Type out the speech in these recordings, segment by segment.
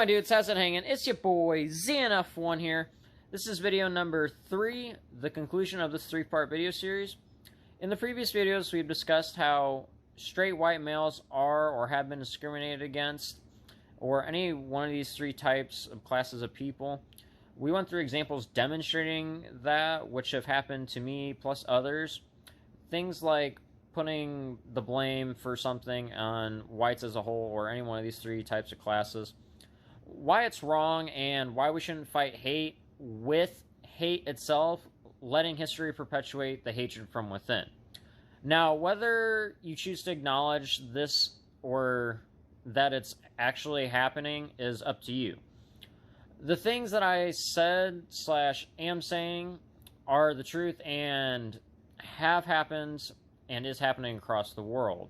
my dudes, how's it hanging? It's your boy, ZNF1 here. This is video number 3, the conclusion of this 3-part video series. In the previous videos, we've discussed how straight white males are or have been discriminated against, or any one of these 3 types of classes of people. We went through examples demonstrating that, which have happened to me plus others. Things like putting the blame for something on whites as a whole, or any one of these 3 types of classes. Why it's wrong, and why we shouldn't fight hate with hate itself, letting history perpetuate the hatred from within. Now, whether you choose to acknowledge this or that it's actually happening is up to you. The things that I said / am saying are the truth and have happened and is happening across the world.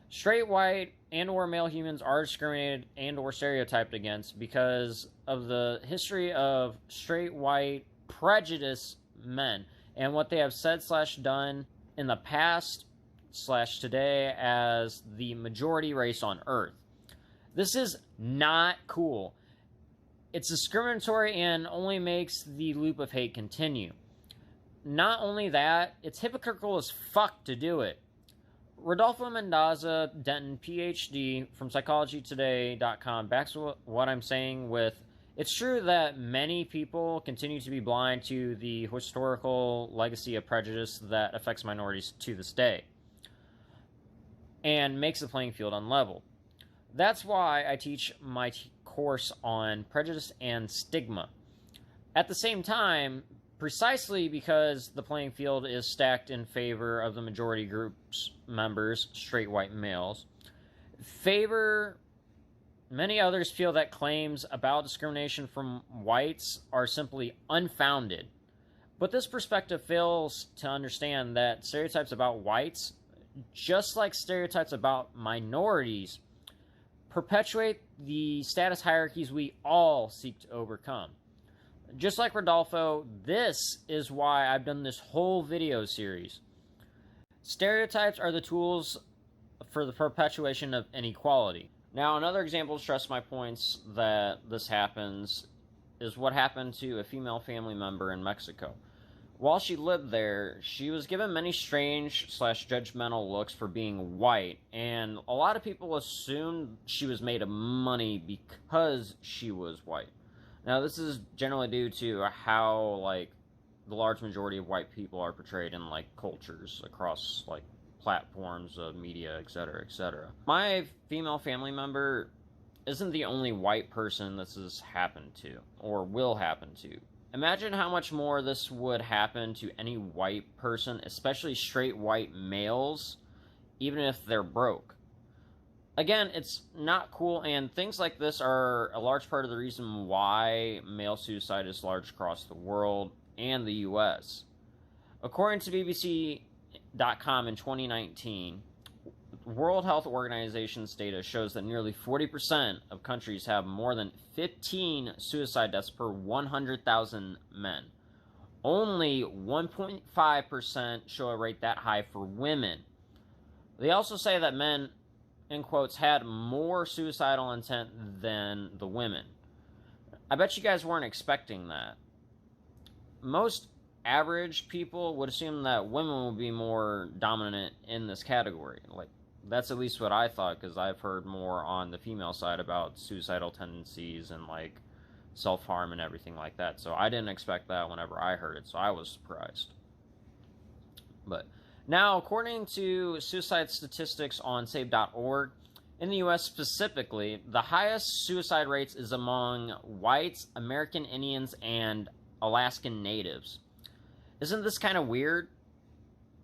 Straight white and or male humans are discriminated and or stereotyped against because of the history of straight white prejudice men and what they have said / done in the past / today as the majority race on Earth. This is not cool. It's discriminatory and only makes the loop of hate continue. Not only that, it's hypocritical as fuck to do it. Rodolfo Mendoza Denton, PhD, from PsychologyToday.com, backs what I'm saying with, it's true that many people continue to be blind to the historical legacy of prejudice that affects minorities to this day, and makes the playing field unlevel. That's why I teach my course on prejudice and stigma. At the same time, precisely because the playing field is stacked in favor of the majority group's members, straight white males, many others feel that claims about discrimination from whites are simply unfounded. But this perspective fails to understand that stereotypes about whites, just like stereotypes about minorities, perpetuate the status hierarchies we all seek to overcome. Just like Rodolfo, this is why I've done this whole video series. Stereotypes are the tools for the perpetuation of inequality. Now, another example to stress my points that this happens is what happened to a female family member in Mexico. While she lived there, she was given many strange / judgmental looks for being white, and a lot of people assumed she was made of money because she was white. Now, this is generally due to how, the large majority of white people are portrayed in, cultures across, platforms of media, etc., etc. My female family member isn't the only white person this has happened to, or will happen to. Imagine how much more this would happen to any white person, especially straight white males, even if they're broke. Again, it's not cool, and things like this are a large part of the reason why male suicide is large across the world and the US. According to BBC.com in 2019, World Health Organization's data shows that nearly 40% of countries have more than 15 suicide deaths per 100,000 men. Only 1.5% show a rate that high for women. They also say that men, in quotes, had more suicidal intent than the women. I bet you guys weren't expecting that. Most average people would assume that women would be more dominant in this category. That's at least what I thought, because I've heard more on the female side about suicidal tendencies and, self-harm and everything like that. So I didn't expect that whenever I heard it, so I was surprised. But now, according to suicide statistics on Save.org, in the U.S. specifically, the highest suicide rates is among whites, American Indians, and Alaskan Natives. Isn't this kind of weird?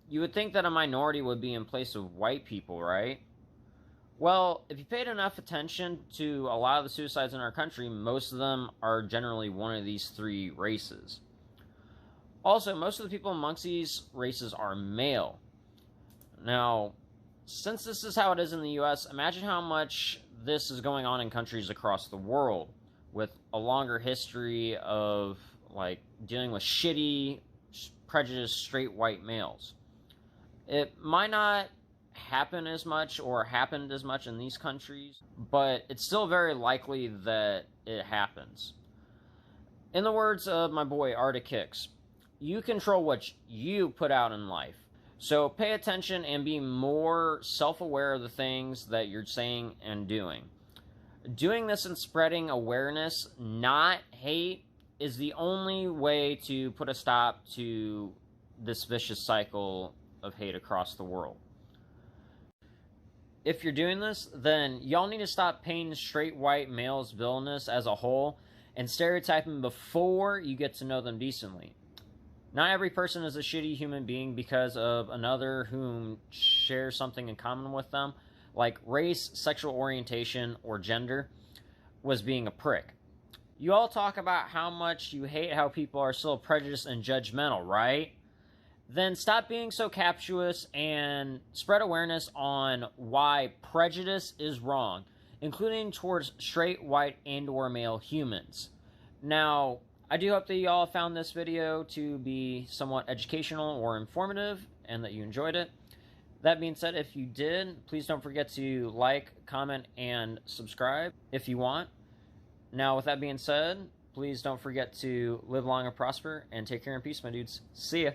You would think that a minority would be in place of white people, right? Well, if you paid enough attention to a lot of the suicides in our country, most of them are generally one of these 3 races. Also, most of the people amongst these races are male. Now, since this is how it is in the US, imagine how much this is going on in countries across the world with a longer history of, dealing with shitty, prejudiced, straight white males. It might not happen as much or happened as much in these countries, but it's still very likely that it happens. In the words of my boy Arctic Hicks, you control what you put out in life. So pay attention and be more self-aware of the things that you're saying and doing. Doing this and spreading awareness, not hate, is the only way to put a stop to this vicious cycle of hate across the world. If you're doing this, then y'all need to stop painting straight white males' villainous as a whole and stereotyping before you get to know them decently. Not every person is a shitty human being because of another whom shares something in common with them, like race, sexual orientation, or gender, was being a prick. You all talk about how much you hate how people are still prejudiced and judgmental, right? Then stop being so captious and spread awareness on why prejudice is wrong, including towards straight, white, and or male humans. Now, I do hope that you all found this video to be somewhat educational or informative and that you enjoyed it. That being said, if you did, please don't forget to like, comment, and subscribe if you want. Now, with that being said, please don't forget to live long and prosper and take care and peace, my dudes. See ya.